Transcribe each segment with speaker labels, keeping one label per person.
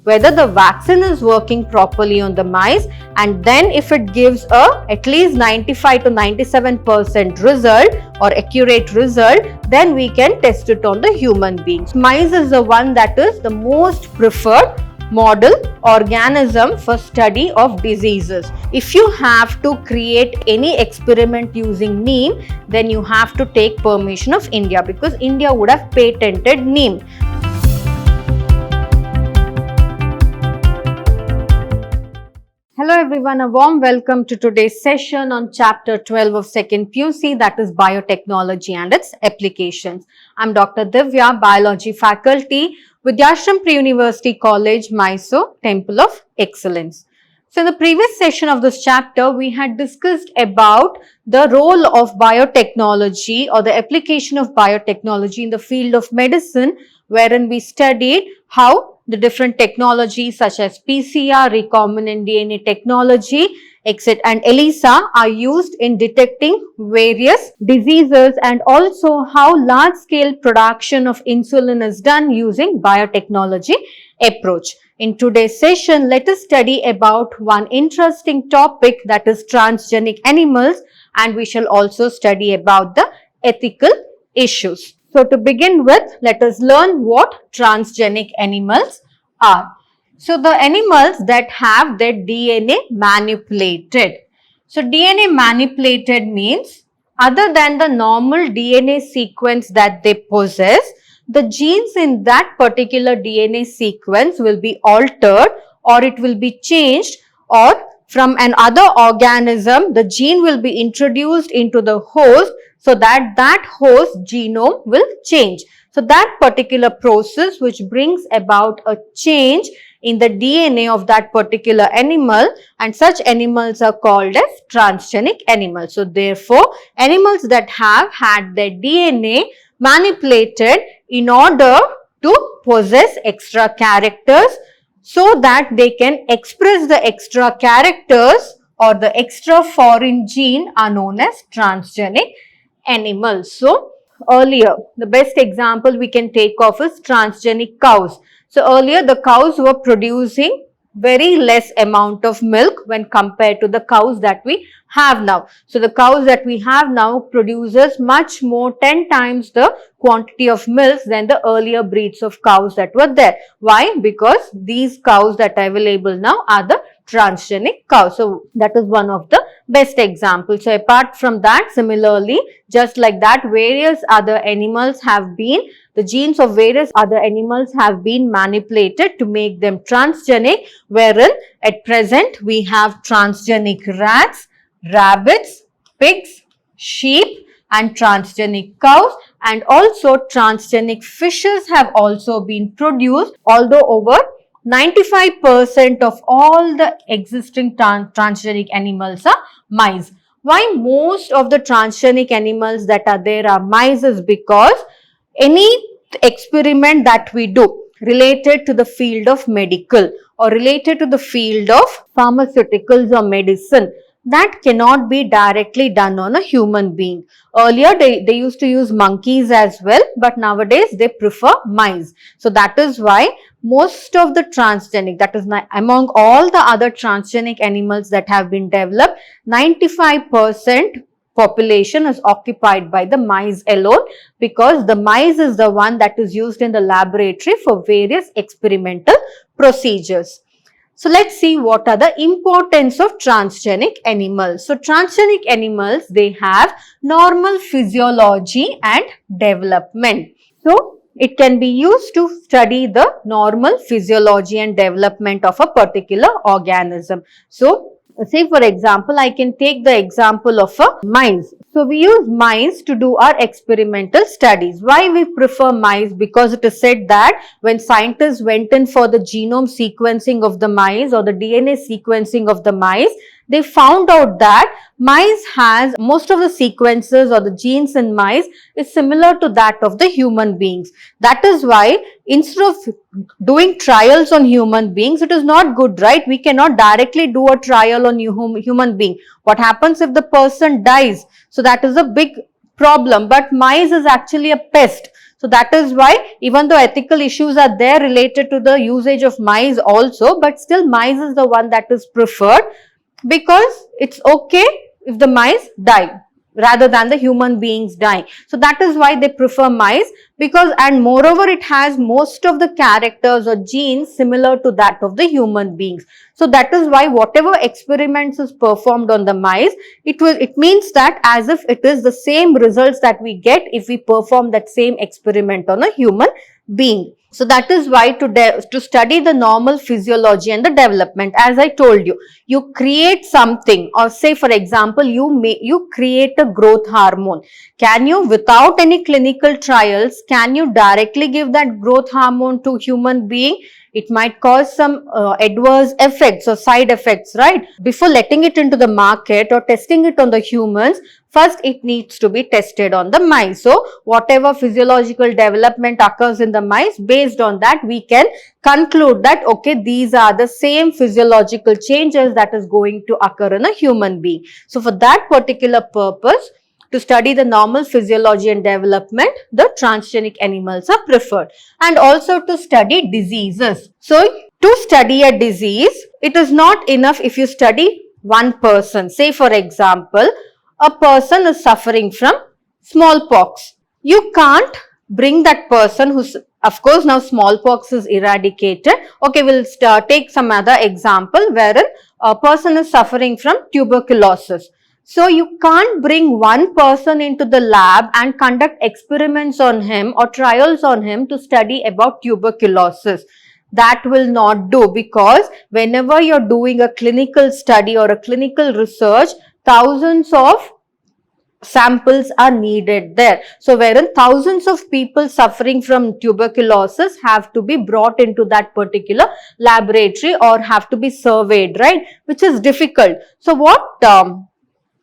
Speaker 1: whether the vaccine is working properly on the mice, and then if it gives at least 95 to 97% result or accurate result, then we can test it on the human beings. Mice is the one that is the most preferred model organism for study of diseases. If you have to create any experiment using neem, then you have to take permission of India, because India would have patented neem. Hello everyone, a warm welcome to today's session on chapter 12 of 2nd PUC, that is biotechnology and its applications. I'm Dr. Divya, biology faculty, Vidyashram Pre-University College, Mysore, Temple of Excellence. So in the previous session of this chapter, we had discussed about the role of biotechnology or the application of biotechnology in the field of medicine, wherein we studied how the different technologies such as PCR, recombinant DNA technology, etc. and ELISA are used in detecting various diseases, and also how large-scale production of insulin is done using biotechnology approach. In today's session, let us study about one interesting topic, that is transgenic animals, and we shall also study about the ethical issues. So to begin with, let us learn what transgenic animals are. So the animals that have their DNA manipulated. So DNA manipulated means other than the normal DNA sequence that they possess, the genes in that particular DNA sequence will be altered, or it will be changed, or from another organism the gene will be introduced into the host, so that that host genome will change. So that particular process which brings about a change in the DNA of that particular animal, and such animals are called as transgenic animals. So therefore, animals that have had their DNA manipulated in order to possess extra characters, so that they can express the extra characters or the extra foreign gene, are known as transgenic animals. So earlier, the best example we can take of is transgenic cows. So earlier the cows were producing very less amount of milk when compared to the cows that we have now. So the cows that we have now produces much more, 10 times the quantity of milk than the earlier breeds of cows that were there. Why? Because these cows that are available now are the transgenic cows. So that is one of the best examples. So apart from that, similarly, just like that, various other animals have been, the genes of various other animals have been manipulated to make them transgenic, wherein at present we have transgenic rats, rabbits, pigs, sheep, and transgenic cows, and also transgenic fishes have also been produced, although over 95% of all the existing transgenic animals are mice. Why most of the transgenic animals that are there are mice is because any experiment that we do related to the field of medical or related to the field of pharmaceuticals or medicine, that cannot be directly done on a human being. Earlier, they used to use monkeys as well, but nowadays they prefer mice. So that is why most of the transgenic, that is among all the other transgenic animals that have been developed, 95% population is occupied by the mice alone, because the mice is the one that is used in the laboratory for various experimental procedures. So let's see what are the importance of transgenic animals. So transgenic animals, they have normal physiology and development. So it can be used to study the normal physiology and development of a particular organism. So say for example, I can take the example of a mice. So we use mice to do our experimental studies. Why we prefer mice? Because it is said that when scientists went in for the genome sequencing of the mice or the DNA sequencing of the mice, they found out that mice has most of the sequences or the genes in mice is similar to that of the human beings. That is why instead of doing trials on human beings, it is not good, right? We cannot directly do a trial on human being. What happens if the person dies? So that is a big problem. But mice is actually a pest. So that is why even though ethical issues are there related to the usage of mice also, but still mice is the one that is preferred because it's okay if the mice die rather than the human beings dying. So that is why they prefer mice, because and moreover it has most of the characters or genes similar to that of the human beings. So that is why whatever experiments is performed on the mice, it means that as if it is the same results that we get if we perform that same experiment on a human being. So that is why to study the normal physiology and the development, as I told you, you create something, or say for example, you create a growth hormone. Can you, without any clinical trials, can you directly give that growth hormone to human being? It might cause some adverse effects or side effects, right? Before letting it into the market or testing it on the humans, first it needs to be tested on the mice. So whatever physiological development occurs in the mice, based on that we can conclude that okay, these are the same physiological changes that is going to occur in a human being. So for that particular purpose, to study the normal physiology and development, the transgenic animals are preferred, and also to study diseases. So to study a disease, it is not enough if you study one person. Say for example, a person is suffering from smallpox. You can't bring that person who's, of course now smallpox is eradicated. Okay, we'll take some other example wherein a person is suffering from tuberculosis. So you can't bring one person into the lab and conduct experiments on him or trials on him to study about tuberculosis. That will not do, because whenever you're doing a clinical study or a clinical research, thousands of samples are needed there. So wherein thousands of people suffering from tuberculosis have to be brought into that particular laboratory or have to be surveyed, right? Which is difficult. So what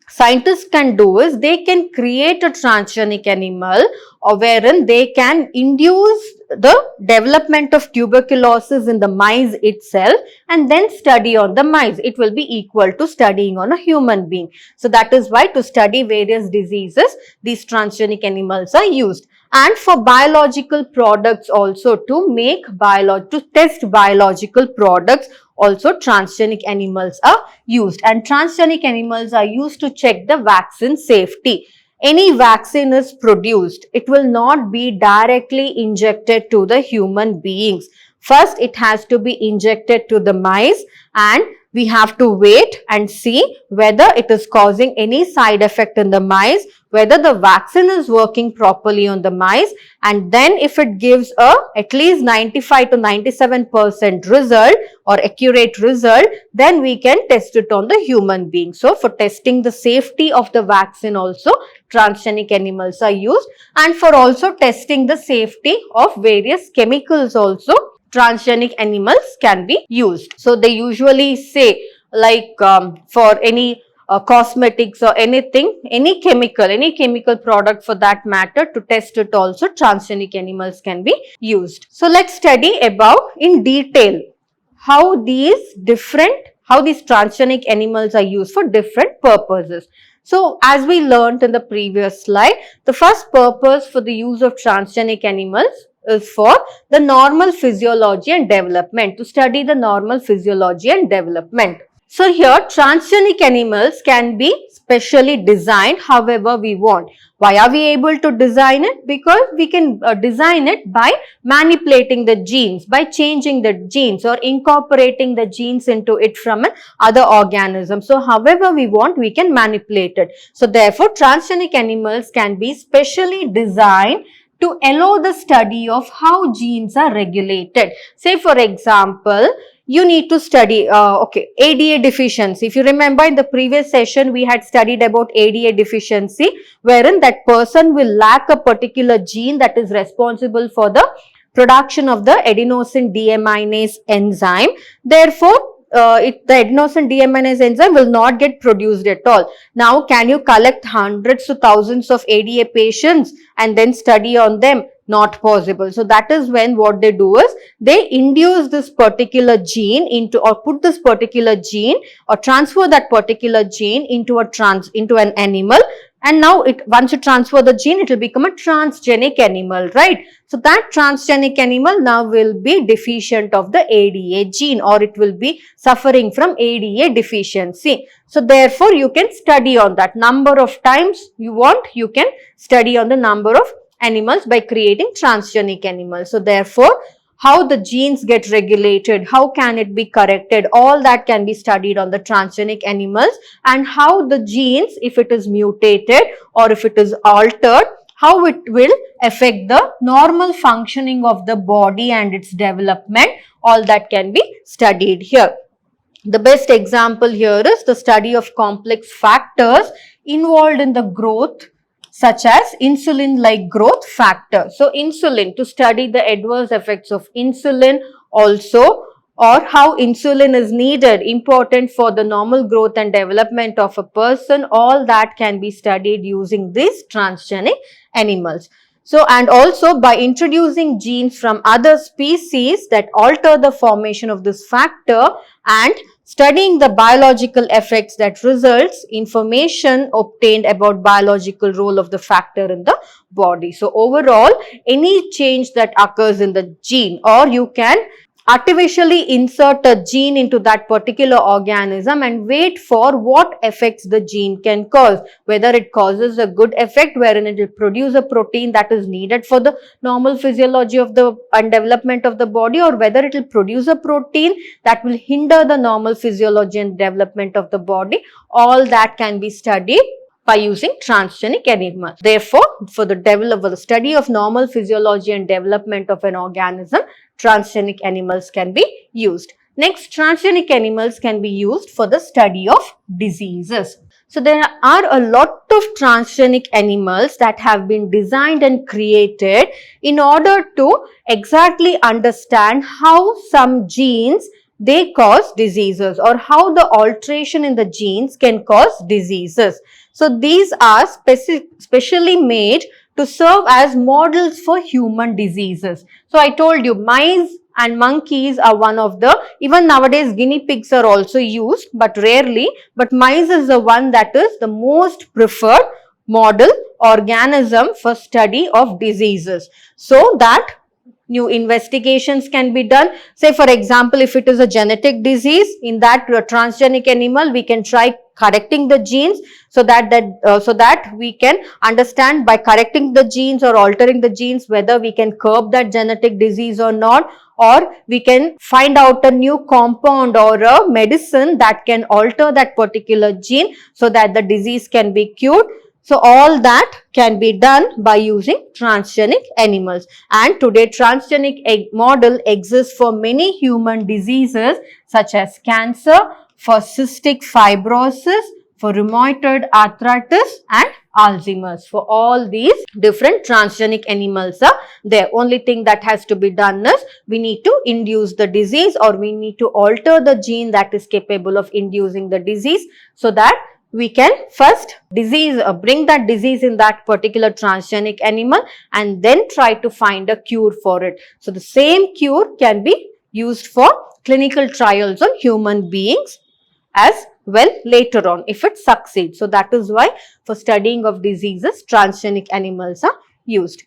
Speaker 1: scientists can do is they can create a transgenic animal, or wherein they can induce the development of tuberculosis in the mice itself and then study on the mice. It will be equal to studying on a human being. So that is why to study various diseases, these transgenic animals are used. And for biological products also, to test biological products, also transgenic animals are used, and transgenic animals are used to check the vaccine safety. Any vaccine is produced, it will not be directly injected to the human beings. First, it has to be injected to the mice, and we have to wait and see whether it is causing any side effect in the mice, whether the vaccine is working properly on the mice, and then if it gives at least 95 to 97% result or accurate result, then we can test it on the human being. So for testing the safety of the vaccine also, transgenic animals are used, and for also testing the safety of various chemicals also, transgenic animals can be used. So they usually say, like for any cosmetics or anything, any chemical product for that matter, to test it also, transgenic animals can be used. So let's study about in detail how these transgenic animals are used for different purposes. So as we learned in the previous slide, the first purpose for the use of transgenic animals is for the normal physiology and development, to study the normal physiology and development. So here transgenic animals can be specially designed however we want. Why are we able to design it? Because we can design it by manipulating the genes, by changing the genes or incorporating the genes into it from another organism. So however we want, we can manipulate it. So therefore transgenic animals can be specially designed to allow the study of how genes are regulated. Say for example, you need to study ADA deficiency. If you remember in the previous session, we had studied about ADA deficiency, wherein that person will lack a particular gene that is responsible for the production of the adenosine deaminase enzyme. Therefore, the adenosine deaminase enzyme will not get produced at all. Now, can you collect hundreds to thousands of ADA patients and then study on them? Not possible. So that is when what they do is they induce this particular gene into, or put this particular gene or transfer that particular gene into an animal, And now once you transfer the gene, it will become a transgenic animal, right? So that transgenic animal now will be deficient of the ADA gene, or it will be suffering from ADA deficiency. So therefore, you can study on that. Number of times you want, you can study on the number of animals by creating transgenic animals. So therefore, how the genes get regulated, how can it be corrected, all that can be studied on the transgenic animals, and how the genes, if it is mutated or if it is altered, how it will affect the normal functioning of the body and its development, all that can be studied here. The best example here is the study of complex factors involved in the growth, such as insulin-like growth factor. So, insulin, to study the adverse effects of insulin also, or how insulin is needed, important for the normal growth and development of a person, all that can be studied using these transgenic animals. So, and also by introducing genes from other species that alter the formation of this factor and studying the biological effects that results, information obtained about biological role of the factor in the body. So, overall, any change that occurs in the gene, or you can artificially insert a gene into that particular organism and wait for what effects the gene can cause, whether it causes a good effect wherein it will produce a protein that is needed for the normal physiology of the and development of the body, or whether it will produce a protein that will hinder the normal physiology and development of the body. All that can be studied by using transgenic animals. Therefore, for the study of normal physiology and development of an organism, transgenic animals can be used. Next, transgenic animals can be used for the study of diseases. So, there are a lot of transgenic animals that have been designed and created in order to exactly understand how some genes they cause diseases, or how the alteration in the genes can cause diseases. So, these are specially made to serve as models for human diseases. So, I told you mice and monkeys are one of the, even nowadays guinea pigs are also used, but rarely, but mice is the one that is the most preferred model organism for study of diseases, so that new investigations can be done. Say for example, if it is a genetic disease, in that transgenic animal we can try correcting the genes so that we can understand by correcting the genes or altering the genes whether we can curb that genetic disease or not, or we can find out a new compound or a medicine that can alter that particular gene so that the disease can be cured. So, all that can be done by using transgenic animals, and today transgenic model exists for many human diseases such as cancer, for cystic fibrosis, for rheumatoid arthritis and Alzheimer's. For all these different transgenic animals are there. Only thing that has to be done is we need to induce the disease, or we need to alter the gene that is capable of inducing the disease, so that we can first bring that disease in that particular transgenic animal and then try to find a cure for it. So, the same cure can be used for clinical trials on human beings as well later on if it succeeds. So, that is why for studying of diseases, transgenic animals are used.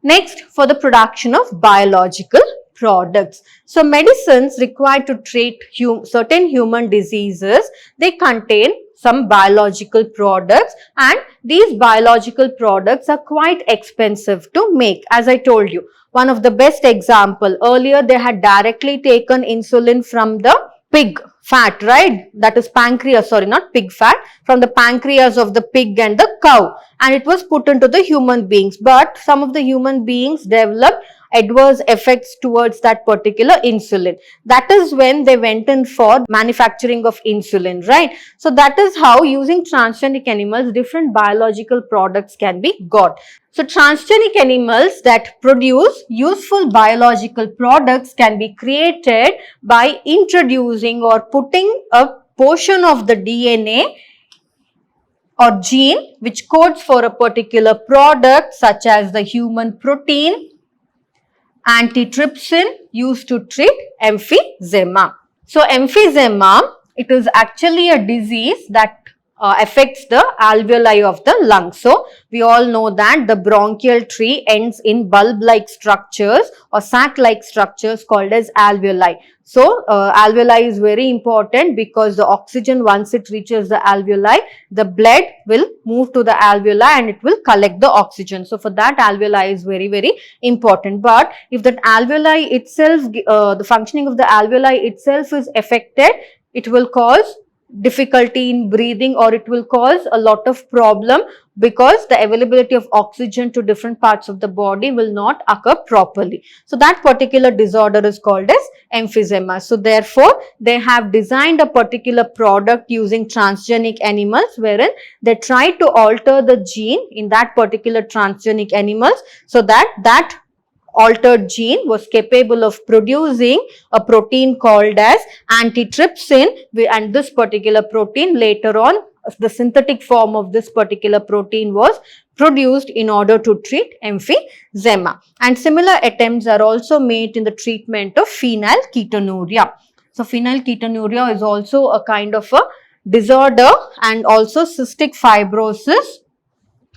Speaker 1: Next, for the production of biological products. So, medicines required to treat certain human diseases, they contain some biological products, and these biological products are quite expensive to make. As I told you, one of the best example, earlier they had directly taken insulin from the pig fat, right? That is pancreas, sorry, not pig fat, from the pancreas of the pig and the cow, and it was put into the human beings. But some of the human beings developed adverse effects towards that particular insulin. That is when they went in for manufacturing of insulin, right? So that is how using transgenic animals, different biological products can be got. So transgenic animals that produce useful biological products can be created by introducing or putting a portion of the DNA or gene which codes for a particular product, such as the human protein, antitrypsin, used to treat emphysema. So, emphysema, it is actually a disease that affects the alveoli of the lung. So, we all know that the bronchial tree ends in bulb-like structures or sac-like structures called as alveoli. So, alveoli is very important because the oxygen, once it reaches the alveoli, the blood will move to the alveoli and it will collect the oxygen. So, for that alveoli is very, very important. But if that alveoli itself, the functioning of the alveoli itself is affected, it will cause difficulty in breathing, or it will cause a lot of problem because the availability of oxygen to different parts of the body will not occur properly. So, that particular disorder is called as emphysema. So, therefore, they have designed a particular product using transgenic animals wherein they try to alter the gene in that particular transgenic animals so that altered gene was capable of producing a protein called as antitrypsin, and this particular protein later on, the synthetic form of this particular protein was produced in order to treat emphysema. And similar attempts are also made in the treatment of phenylketonuria. So, phenylketonuria is also a kind of a disorder, and also cystic fibrosis.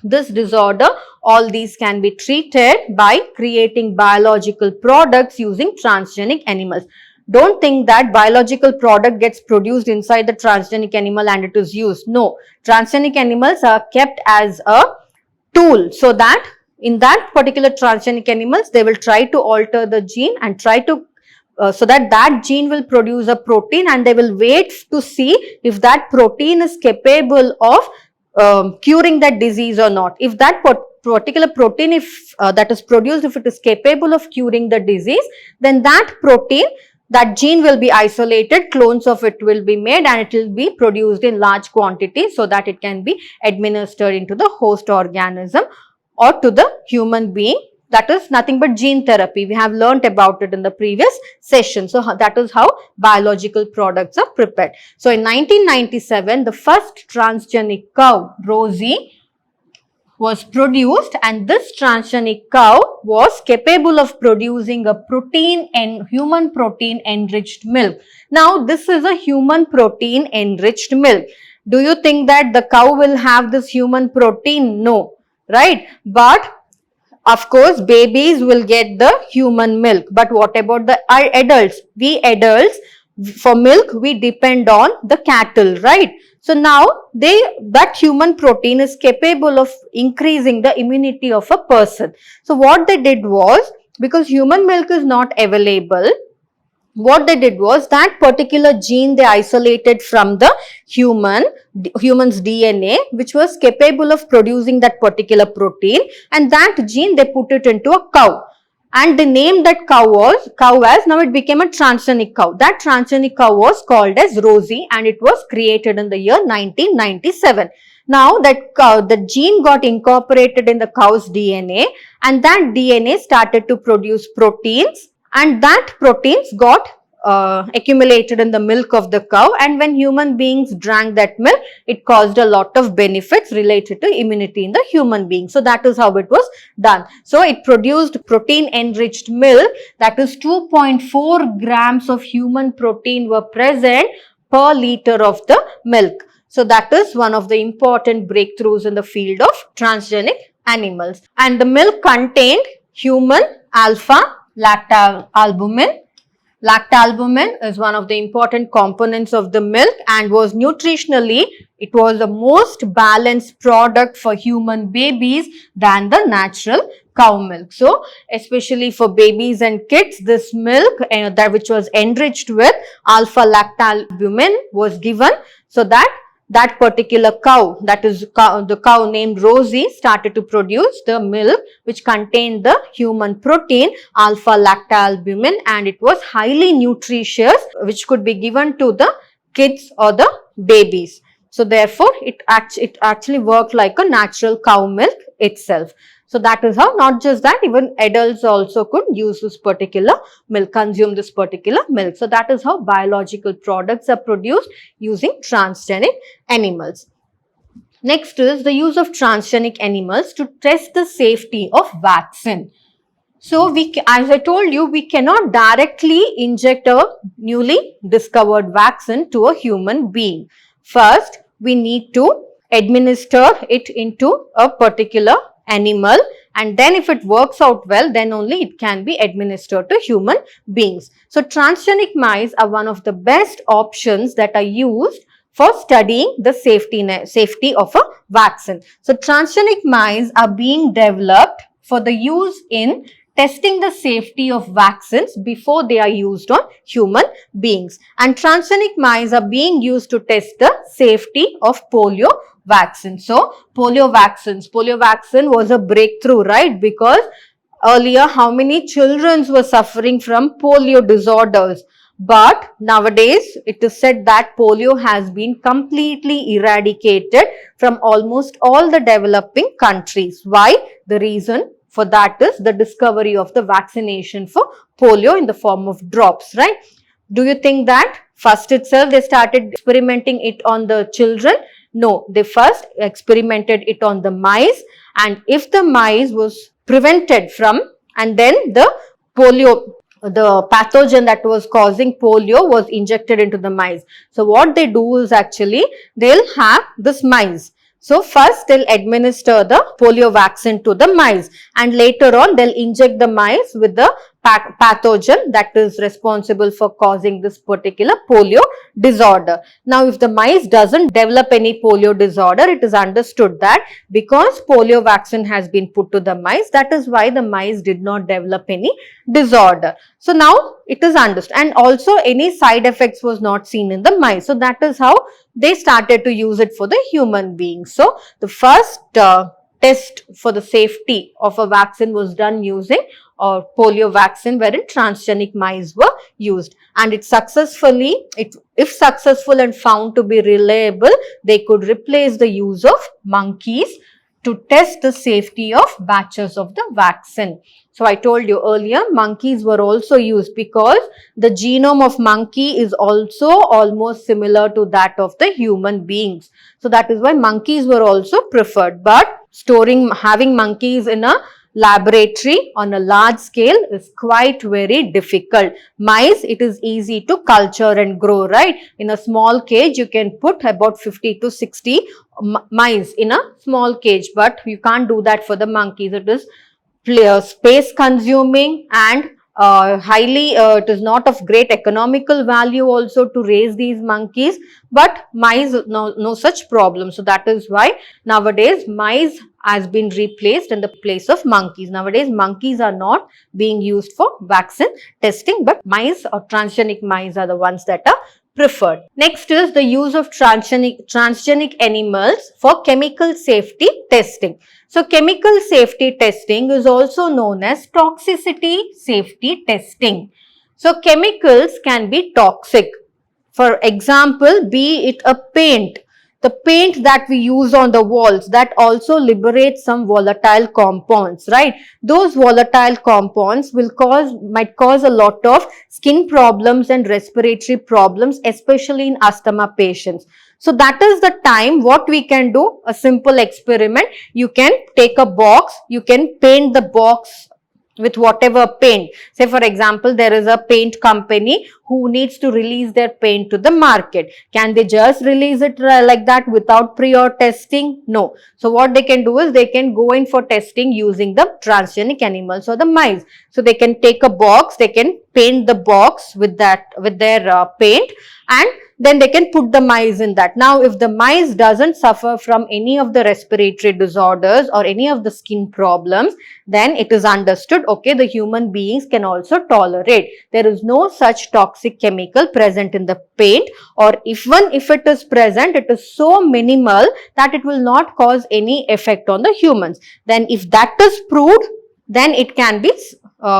Speaker 1: This disorder, all these can be treated by creating biological products using transgenic animals. Don't think that biological product gets produced inside the transgenic animal and it is used. No, transgenic animals are kept as a tool, so that in that particular transgenic animals, they will try to alter the gene and try to so that gene will produce a protein, and they will wait to see if that protein is capable of curing that disease or not. If that particular protein, if that is produced, if it is capable of curing the disease, then that protein, that gene will be isolated, clones of it will be made, and it will be produced in large quantities so that it can be administered into the host organism or to the human being. That is nothing but gene therapy. We have learnt about it in the previous session. So, that is how biological products are prepared. So, in 1997, the first transgenic cow, Rosie, was produced, and this transgenic cow was capable of producing a protein and human protein enriched milk. Now, this is a human protein enriched milk. Do you think that the cow will have this human protein? No, right? But of course, babies will get the human milk, but what about the adults? We adults, for milk, we depend on the cattle, right? So now, that human protein is capable of increasing the immunity of a person. So what they did was, because human milk is not available, what they did was that particular gene they isolated from the human's DNA, which was capable of producing that particular protein, and that gene they put it into a cow, and they named that cow as, now it became a transgenic cow. That transgenic cow was called as Rosie, and it was created in the year 1997. Now the gene got incorporated in the cow's DNA, and that DNA started to produce proteins, and that proteins got accumulated in the milk of the cow, and when human beings drank that milk, it caused a lot of benefits related to immunity in the human being. So that is how it was done. So it produced protein enriched milk, that is 2.4 grams of human protein were present per liter of the milk. So that is one of the important breakthroughs in the field of transgenic animals. And the milk contained human alpha lactalbumin. Lactalbumin is one of the important components of the milk, and was nutritionally, it was the most balanced product for human babies than the natural cow milk. So, especially for babies and kids, this milk that which was enriched with alpha lactalbumin was given, so that particular cow, that is the cow named Rosie, started to produce the milk which contained the human protein alpha lactalbumin, and it was highly nutritious, which could be given to the kids or the babies. So therefore, it actually worked like a natural cow milk itself. So that is how, not just that, even adults also could use this particular milk, consume this particular milk. So that is how biological products are produced using transgenic animals. Next is the use of transgenic animals to test the safety of vaccine. So as I told you, we cannot directly inject a newly discovered vaccine to a human being. First, we need to administer it into a particular animal, and then if it works out well, then only it can be administered to human beings. So transgenic mice are one of the best options that are used for studying the safety of a vaccine. So transgenic mice are being developed for the use in testing the safety of vaccines before they are used on human beings. And transgenic mice are being used to test the safety of polio vaccine. So polio vaccine was a breakthrough, right? Because earlier, how many children were suffering from polio disorders? But nowadays, it is said that polio has been completely eradicated from almost all the developing countries. Why? The reason for that is the discovery of the vaccination for polio in the form of drops, right? Do you think that first itself they started experimenting it on the children? No, they first experimented it on the mice, and if the mice was prevented from, and then the pathogen that was causing polio was injected into the mice. So what they do is actually they'll have this mice. So first they'll administer the polio vaccine to the mice, and later on they'll inject the mice with the pathogen that is responsible for causing this particular polio disorder. Now if the mice doesn't develop any polio disorder, it is understood that because polio vaccine has been put to the mice, that is why the mice did not develop any disorder. So now it is understood, and also any side effects was not seen in the mice. So that is how they started to use it for the human beings. So the first test for the safety of a vaccine was done using polio vaccine, wherein transgenic mice were used, and if successful and found to be reliable, they could replace the use of monkeys to test the safety of batches of the vaccine. So I told you earlier, monkeys were also used because the genome of monkey is also almost similar to that of the human beings. So that is why monkeys were also preferred. But having monkeys in a laboratory on a large scale is quite very difficult. Mice, it is easy to culture and grow, right? In a small cage, you can put about 50 to 60 mice in a small cage, but you can't do that for the monkeys. It is space consuming and it is not of great economical value also to raise these monkeys, but mice no such problem. So that is why nowadays mice has been replaced in the place of monkeys. Nowadays monkeys are not being used for vaccine testing, but mice or transgenic mice are the ones that are preferred. Next is the use of transgenic animals for chemical safety testing. So chemical safety testing is also known as toxicity safety testing. So chemicals can be toxic. For example, be it a paint. The paint that we use on the walls, that also liberates some volatile compounds, right? Those volatile compounds might cause a lot of skin problems and respiratory problems, especially in asthma patients. So that is the time what we can do, a simple experiment. You can take a box, you can paint the box with whatever paint. Say for example, there is a paint company who needs to release their paint to the market. Can they just release it like that without prior testing? No. So what they can do is they can go in for testing using the transgenic animals or the mice. So they can take a box, they can paint the box with their paint, and then they can put the mice in that. Now, if the mice doesn't suffer from any of the respiratory disorders or any of the skin problems, then it is understood, okay, the human beings can also tolerate. There is no such toxic chemical present in the paint, or even if it is present, it is so minimal that it will not cause any effect on the humans. Then if that is proved, then it can be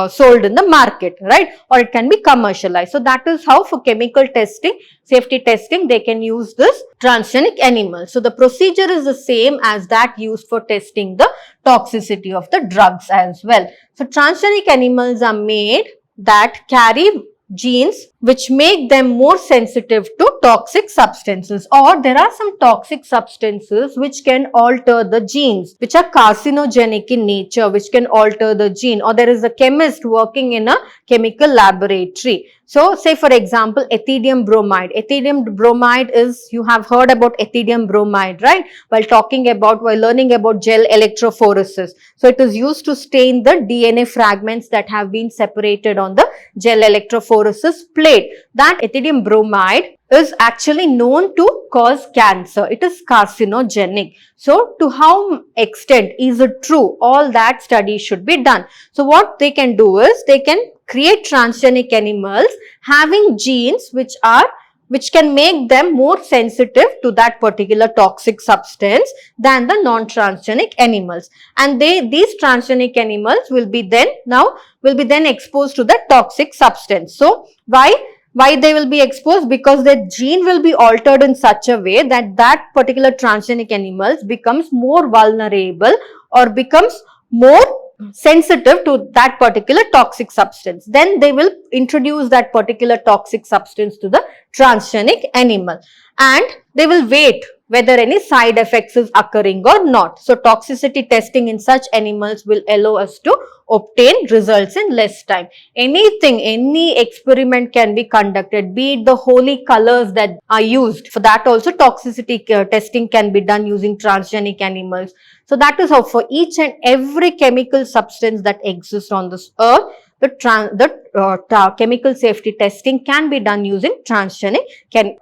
Speaker 1: sold in the market, right? Or it can be commercialized. So that is how for chemical testing, safety testing, they can use this transgenic animals. So the procedure is the same as that used for testing the toxicity of the drugs as well. So transgenic animals are made that carry genes which make them more sensitive to toxic substances, or there are some toxic substances which can alter the genes, which are carcinogenic in nature, which can alter the gene, or there is a chemist working in a chemical laboratory. So say for example, ethidium bromide. Ethidium bromide is, you have heard about ethidium bromide, right? While learning about gel electrophoresis. So it is used to stain the DNA fragments that have been separated on the gel electrophoresis plate. That ethidium bromide is actually known to cause cancer. It is carcinogenic. So to how extent is it true? All that study should be done. So what they can do is they can create transgenic animals having genes which can make them more sensitive to that particular toxic substance than the non-transgenic animals. And these transgenic animals will be then exposed to the toxic substance. So why they will be exposed? Because their gene will be altered in such a way that that particular transgenic animals becomes more vulnerable or becomes more sensitive to that particular toxic substance. Then they will introduce that particular toxic substance to the transgenic animal, and they will wait whether any side effects is occurring or not. So toxicity testing in such animals will allow us to obtain results in less time. Any experiment can be conducted, be it the holy colors that are used. For that also toxicity testing can be done using transgenic animals. So that is how for each and every chemical substance that exists on this earth, the chemical safety testing can be done using transgenic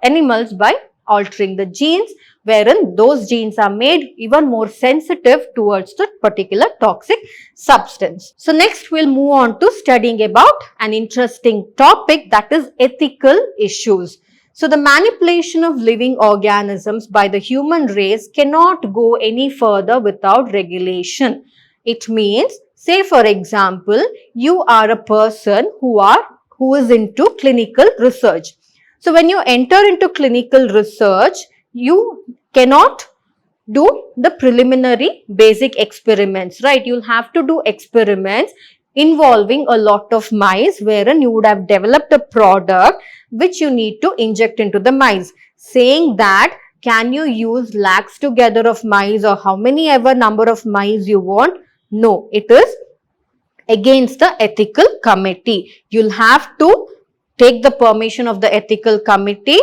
Speaker 1: animals by altering the genes, wherein those genes are made even more sensitive towards the particular toxic substance. So next we'll move on to studying about an interesting topic, that is ethical issues. So the manipulation of living organisms by the human race cannot go any further without regulation. It means, say for example, you are a person who is into clinical research. So when you enter into clinical research, you cannot do the preliminary basic experiments, right? You'll have to do experiments involving a lot of mice, wherein you would have developed a product which you need to inject into the mice. Saying that, can you use lakhs together of mice or how many ever number of mice you want? No, it is against the ethical committee. You'll have to take the permission of the ethical committee,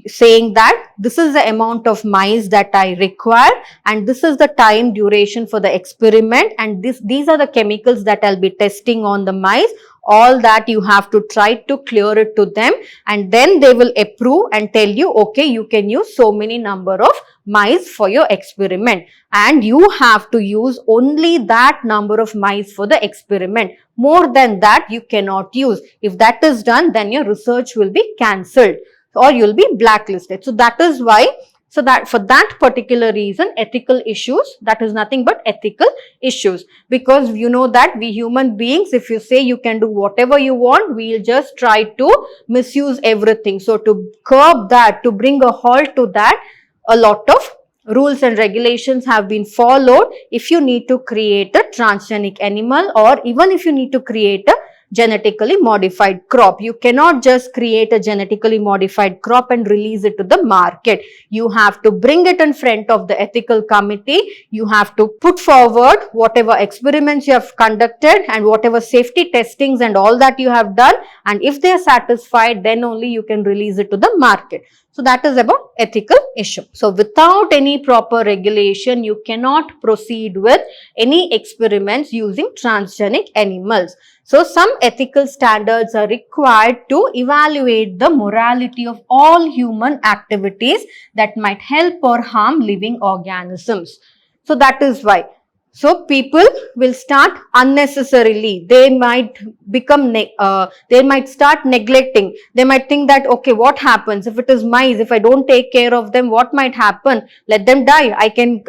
Speaker 1: saying that this is the amount of mice that I require and this is the time duration for the experiment, and these are the chemicals that I'll be testing on the mice. All that you have to try to clear it to them, and then they will approve and tell you, okay, you can use so many number of mice for your experiment, and you have to use only that number of mice for the experiment. More than that you cannot use. If that is done, then your research will be cancelled or you'll be blacklisted. So that is why, so that for that particular reason, ethical issues, that is nothing but ethical issues. Because you know that we human beings, if you say you can do whatever you want, we'll just try to misuse everything. So to curb that, to bring a halt to that, a lot of rules and regulations have been followed. If you need to create a transgenic animal, or even if you need to create a genetically modified crop, you cannot just create a genetically modified crop and release it to the market. You have to bring it in front of the ethical committee. You have to put forward whatever experiments you have conducted and whatever safety testings and all that you have done, and if they are satisfied, then only you can release it to the market. So that is about ethical issue. So without any proper regulation, you cannot proceed with any experiments using transgenic animals. So some ethical standards are required to evaluate the morality of all human activities that might help or harm living organisms. So that is why. So people will start unnecessarily. They might become, they might start neglecting. They might think that, okay, what happens if it is mice? If I don't take care of them, what might happen? Let them die. I can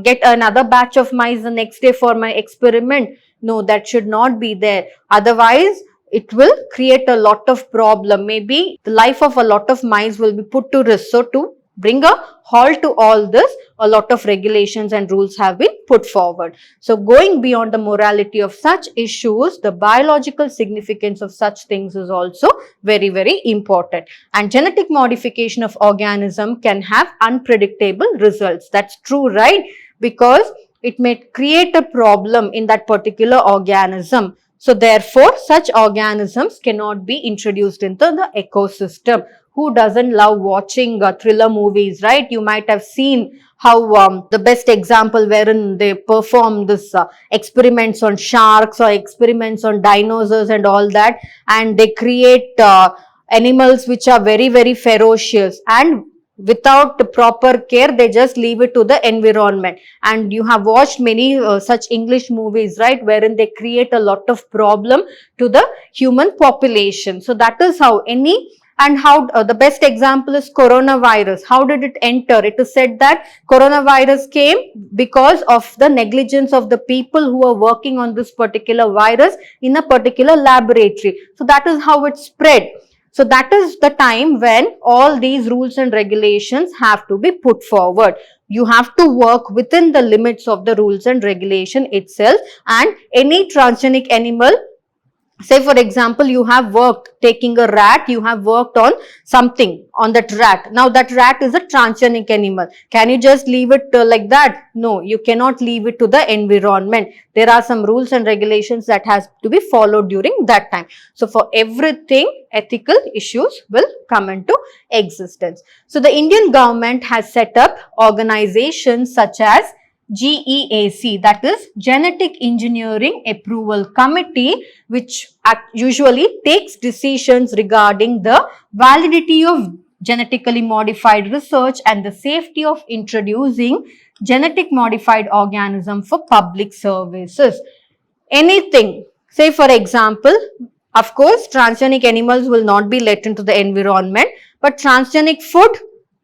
Speaker 1: get another batch of mice the next day for my experiment. No, that should not be there. Otherwise, it will create a lot of problem. Maybe the life of a lot of mice will be put to risk. So to bring a halt to all this, a lot of regulations and rules have been put forward. So going beyond the morality of such issues, the biological significance of such things is also very, very important. And genetic modification of organism can have unpredictable results. That's true, right? Because it may create a problem in that particular organism. So therefore, such organisms cannot be introduced into the ecosystem. Who doesn't love watching thriller movies, right? You might have seen how the best example wherein they perform this experiments on sharks or experiments on dinosaurs and all that, and they create animals which are very, very ferocious, and without the proper care they just leave it to the environment. And you have watched many such English movies, right, wherein they create a lot of problem to the human population. So that is how the best example is coronavirus. How did it enter? It is said that coronavirus came because of the negligence of the people who are working on this particular virus in a particular laboratory. So that is how it spread. So that is the time when all these rules and regulations have to be put forward. You have to work within the limits of the rules and regulation itself, and any transgenic animal, say for example, you have worked taking a rat, you have worked on something on that rat. Now that rat is a transgenic animal. Can you just leave it like that? No, you cannot leave it to the environment. There are some rules and regulations that has to be followed during that time. So for everything, ethical issues will come into existence. So the Indian government has set up organizations such as GEAC, that is Genetic Engineering Approval Committee, which usually takes decisions regarding the validity of genetically modified research and the safety of introducing genetic modified organism for public services. Anything, say for example, of course, transgenic animals will not be let into the environment, but transgenic food,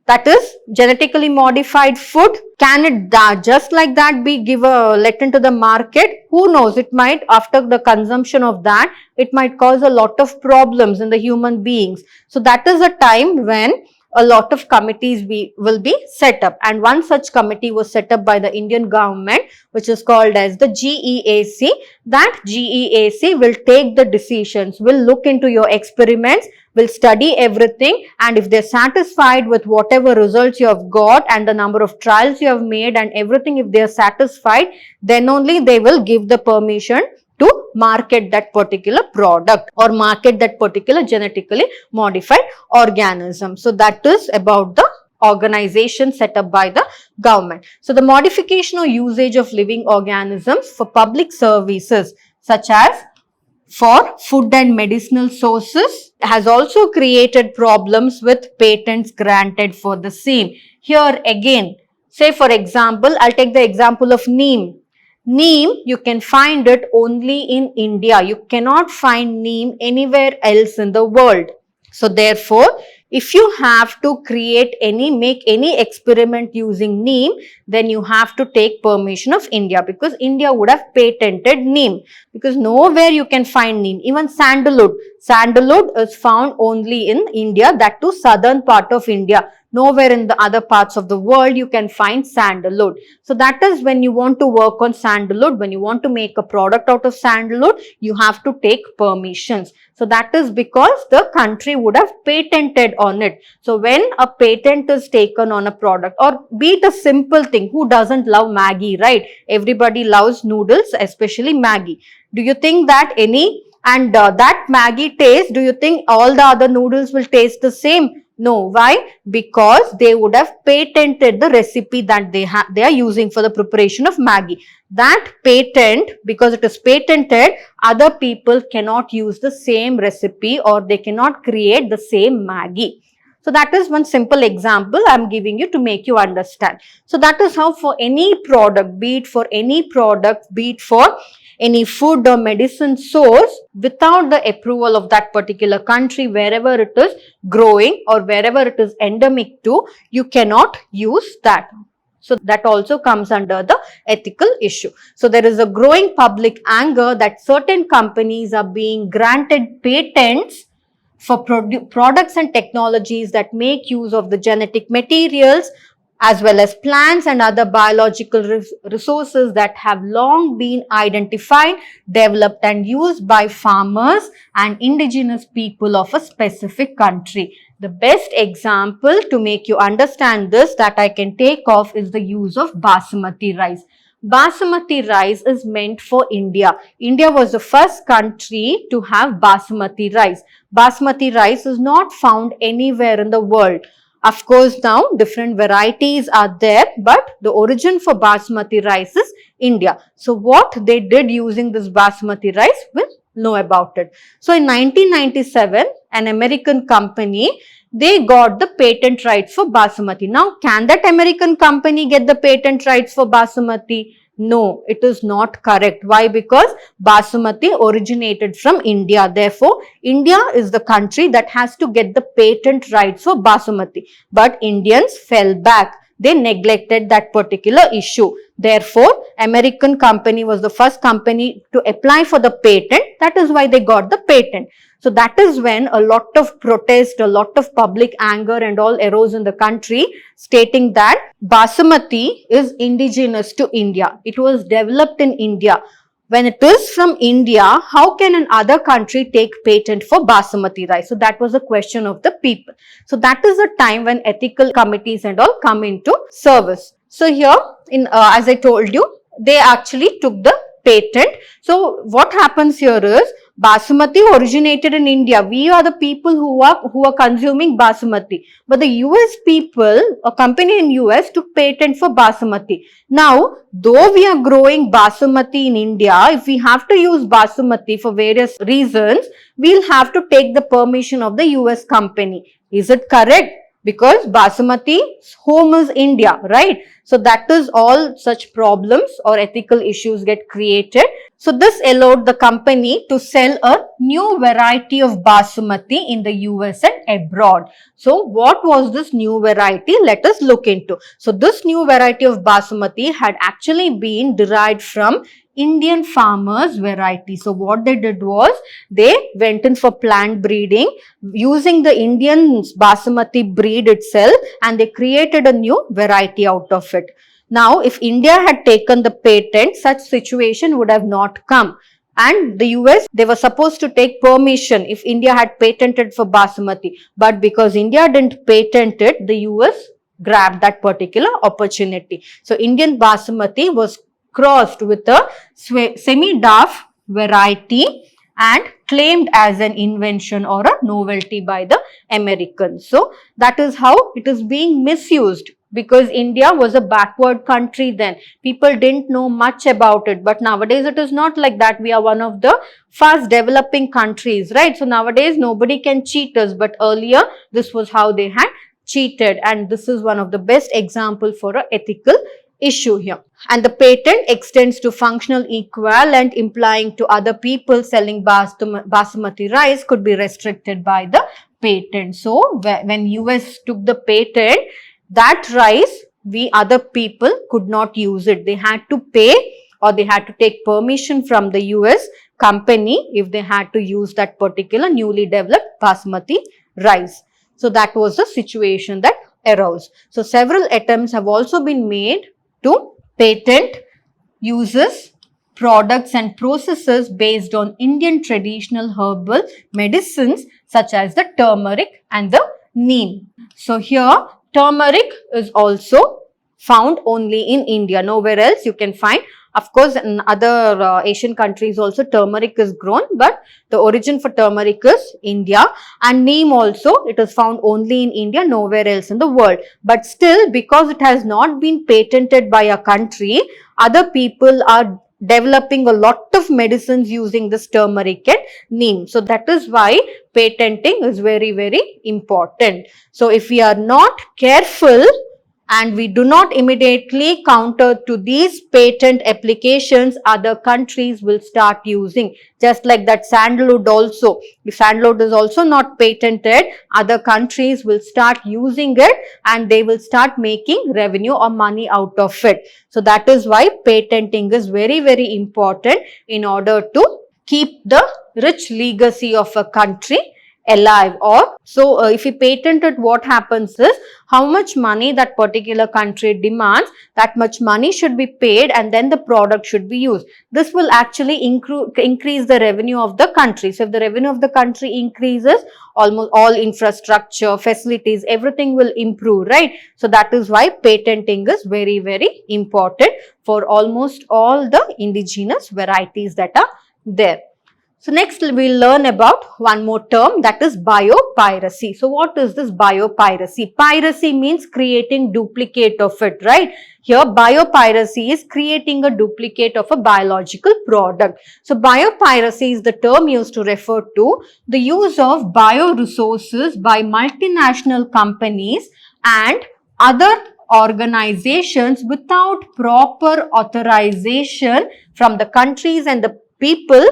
Speaker 1: that is genetically modified food, can it just like that be let into the market? Who knows, it might, after the consumption of that, it might cause a lot of problems in the human beings. So that is a time when a lot of committees will be set up, and one such committee was set up by the Indian government, which is called as the GEAC. That GEAC will take the decisions, will look into your experiments, will study everything, and if they're satisfied with whatever results you have got and the number of trials you have made and everything, if they're satisfied, then only they will give the permission to market that particular product or market that particular genetically modified organism. So that is about the organization set up by the government. So the modification or usage of living organisms for public services such as for food and medicinal sources has also created problems with patents granted for the same. Here again, say for example, I'll take the example of neem. Neem, you can find it only in India. You cannot find neem anywhere else in the world. So therefore, if you have to make any experiment using neem, then you have to take permission of India, because India would have patented neem, because nowhere you can find neem. Even sandalwood. Sandalwood is found only in India, that too southern part of India. Nowhere in the other parts of the world you can find sandalwood. So that is when you want to work on sandalwood, when you want to make a product out of sandalwood, you have to take permissions. So that is because the country would have patented on it. So when a patent is taken on a product, or be it a simple thing, who doesn't love Maggi, right? Everybody loves noodles, especially Maggi. Do you think that that Maggi taste, do you think all the other noodles will taste the same? No. Why? Because they would have patented the recipe that they are using for the preparation of Maggi. That patent, because it is patented, other people cannot use the same recipe, or they cannot create the same Maggi. So that is one simple example I am giving you to make you understand. So that is how for any product, be it for any food or medicine source, without the approval of that particular country, wherever it is growing or wherever it is endemic to, you cannot use that. So that also comes under the ethical issue. So there is a growing public anger that certain companies are being granted patents for products and technologies that make use of the genetic materials as well as plants and other biological resources that have long been identified, developed and used by farmers and indigenous people of a specific country. The best example to make you understand this that I can take off is the use of basmati rice. Basmati rice is meant for India. India was the first country to have basmati rice. Basmati rice is not found anywhere in the world. Of course, now different varieties are there, but the origin for basmati rice is India. So, what they did using this basmati rice, we'll know about it. So, in 1997, an American company, they got the patent rights for basmati. Now, can that American company get the patent rights for basmati? No, it is not correct. Why? Because basmati originated from India. Therefore, India is the country that has to get the patent rights for basmati. But Indians fell back. They neglected that particular issue. Therefore, American company was the first company to apply for the patent. That is why they got the patent. So that is when a lot of protest, a lot of public anger and all arose in the country, stating that basmati is indigenous to India. It was developed in India. When it is from India, how can another country take patent for basmati rice? So that was a question of the people. So that is the time when ethical committees and all come into service. So here, as I told you, they actually took the patent. So what happens here is basmati originated in India. We are the people who are consuming basmati. But the US people, a company in US took patent for basmati. Now, though we are growing basmati in India, if we have to use basmati for various reasons, we'll have to take the permission of the US company. Is it correct? Because basmati's home is India, right? So that is all such problems or ethical issues get created. So this allowed the company to sell a new variety of basmati in the US and abroad. So what was this new variety? Let us look into. So this new variety of basmati had actually been derived from Indian farmers' variety. So what they did was they went in for plant breeding using the Indian basmati breed itself, and they created a new variety out of it. Now, if India had taken the patent, such situation would have not come. And the US, they were supposed to take permission if India had patented for basmati. But because India didn't patent it, the US grabbed that particular opportunity. So Indian basmati was crossed with a semi-dark variety and claimed as an invention or a novelty by the Americans. So that is how it is being misused, because India was a backward country then. People didn't know much about it, but nowadays it is not like that. We are one of the fast developing countries, right? So nowadays nobody can cheat us, but earlier this was how they had cheated, and this is one of the best example for an ethical issue here. And the patent extends to functional equivalent, implying to other people selling basmati rice could be restricted by the patent. So when US took the patent, that rice, we other people could not use it. They had to pay, or they had to take permission from the US company if they had to use that particular newly developed basmati rice. So that was the situation that arose. So several attempts have also been made to patent uses, products and processes based on Indian traditional herbal medicines such as the turmeric and the neem. So here turmeric is also found only in India, nowhere else you can find. Of course, in other Asian countries also turmeric is grown, but the origin for turmeric is India. And neem also, it is found only in India, nowhere else in the world. But still, because it has not been patented by a country, other people are developing a lot of medicines using this turmeric and neem. So that is why patenting is very, very important. So if we are not careful and we do not immediately counter to these patent applications, other countries will start using. Just like that sandalwood also. If sandalwood is also not patented, other countries will start using it and they will start making revenue or money out of it. So that is why patenting is very, very important in order to keep the rich legacy of a country alive. Or so if we patent it, what happens is how much money that particular country demands, that much money should be paid, and then the product should be used. This will actually increase the revenue of the country. So if the revenue of the country increases, almost all infrastructure, facilities, everything will improve, right? So that is why patenting is very, very important for almost all the indigenous varieties that are there. So next we'll learn about one more term, that is biopiracy. So what is this biopiracy? Piracy means creating duplicate of it, right? Here biopiracy is creating a duplicate of a biological product. So biopiracy is the term used to refer to the use of bioresources by multinational companies and other organizations without proper authorization from the countries and the people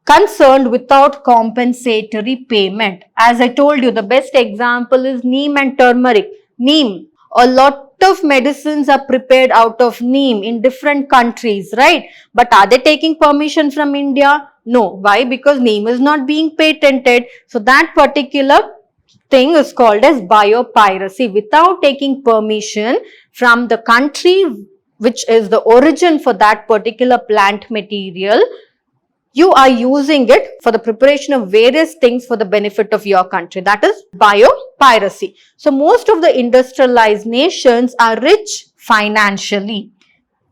Speaker 1: concerned without compensatory payment. As I told you, the best example is neem and turmeric. Neem, a lot of medicines are prepared out of neem in different countries, right? But are they taking permission from India? No. Why? Because neem is not being patented. So that particular thing is called as biopiracy. Without taking permission from the country which is the origin for that particular plant material, you are using it for the preparation of various things for the benefit of your country. That is biopiracy. So most of the industrialized nations are rich financially,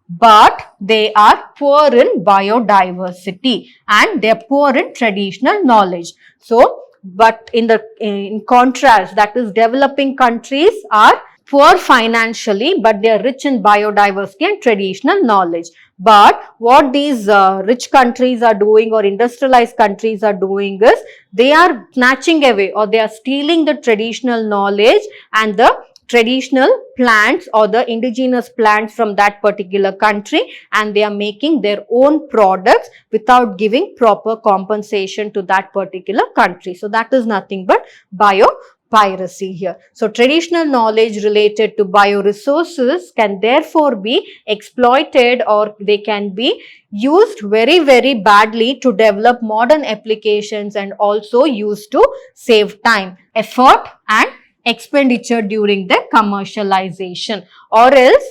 Speaker 1: but they are poor in biodiversity and they are poor in traditional knowledge. So, but in contrast, that is developing countries are poor financially, but they are rich in biodiversity and traditional knowledge. But what these rich countries are doing, or industrialized countries are doing, is they are snatching away or they are stealing the traditional knowledge and the traditional plants or the indigenous plants from that particular country, and they are making their own products without giving proper compensation to that particular country. So that is nothing but biopiracy here. So traditional knowledge related to bioresources can therefore be exploited, or they can be used very, very badly to develop modern applications, and also used to save time, effort and expenditure during the commercialization. Or else,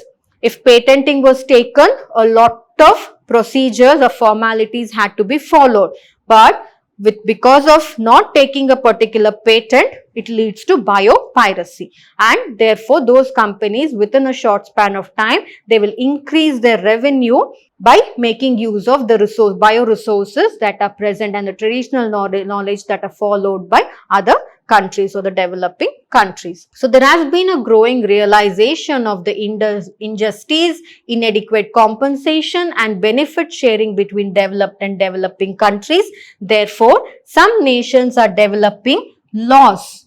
Speaker 1: if patenting was taken, a lot of procedures or formalities had to be followed. But because of not taking a particular patent, it leads to biopiracy, and therefore those companies within a short span of time, they will increase their revenue by making use of the bioresources that are present and the traditional knowledge that are followed by other countries or the developing countries. So there has been a growing realization of the injustice, inadequate compensation and benefit sharing between developed and developing countries. Therefore, some nations are developing laws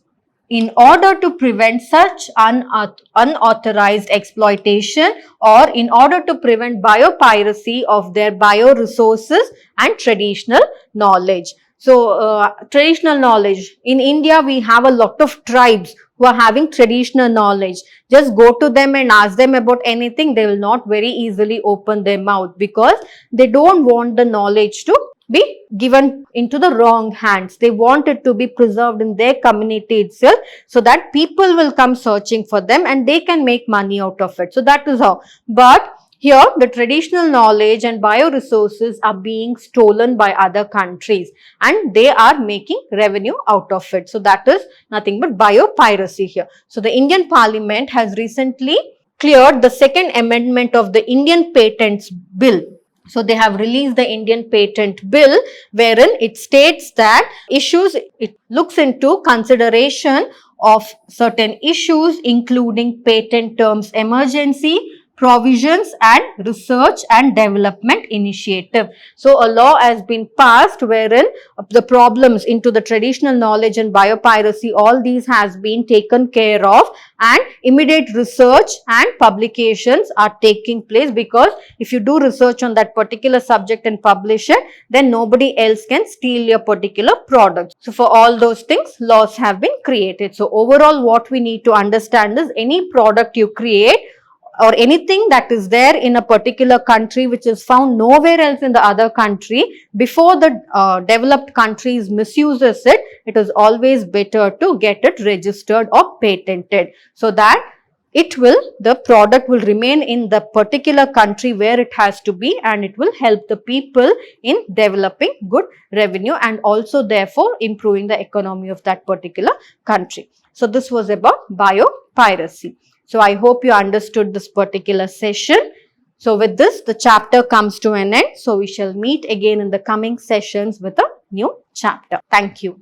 Speaker 1: in order to prevent such unauthorized exploitation, or in order to prevent biopiracy of their bioresources and traditional knowledge. So, traditional knowledge. In India, we have a lot of tribes who are having traditional knowledge. Just go to them and ask them about anything, they will not very easily open their mouth, because they don't want the knowledge to be given into the wrong hands. They want it to be preserved in their community itself, so that people will come searching for them and they can make money out of it. So that is how. But here, the traditional knowledge and bioresources are being stolen by other countries, and they are making revenue out of it. So that is nothing but biopiracy here. So the Indian Parliament has recently cleared the second amendment of the Indian Patents Bill. So they have released the Indian Patent Bill, wherein it states that it looks into consideration of certain issues, including patent terms emergency, provisions and research and development initiative. So a law has been passed wherein the problems into the traditional knowledge and biopiracy, all these has been taken care of, and immediate research and publications are taking place, because if you do research on that particular subject and publish it, then nobody else can steal your particular product. So for all those things, laws have been created. So overall, what we need to understand is, any product you create, or anything that is there in a particular country which is found nowhere else in the other country, before the developed countries misuses it, it is always better to get it registered or patented, so that the product will remain in the particular country where it has to be, and it will help the people in developing good revenue and also therefore improving the economy of that particular country. So this was about biopiracy. So I hope you understood this particular session. So with this, the chapter comes to an end. So we shall meet again in the coming sessions with a new chapter. Thank you.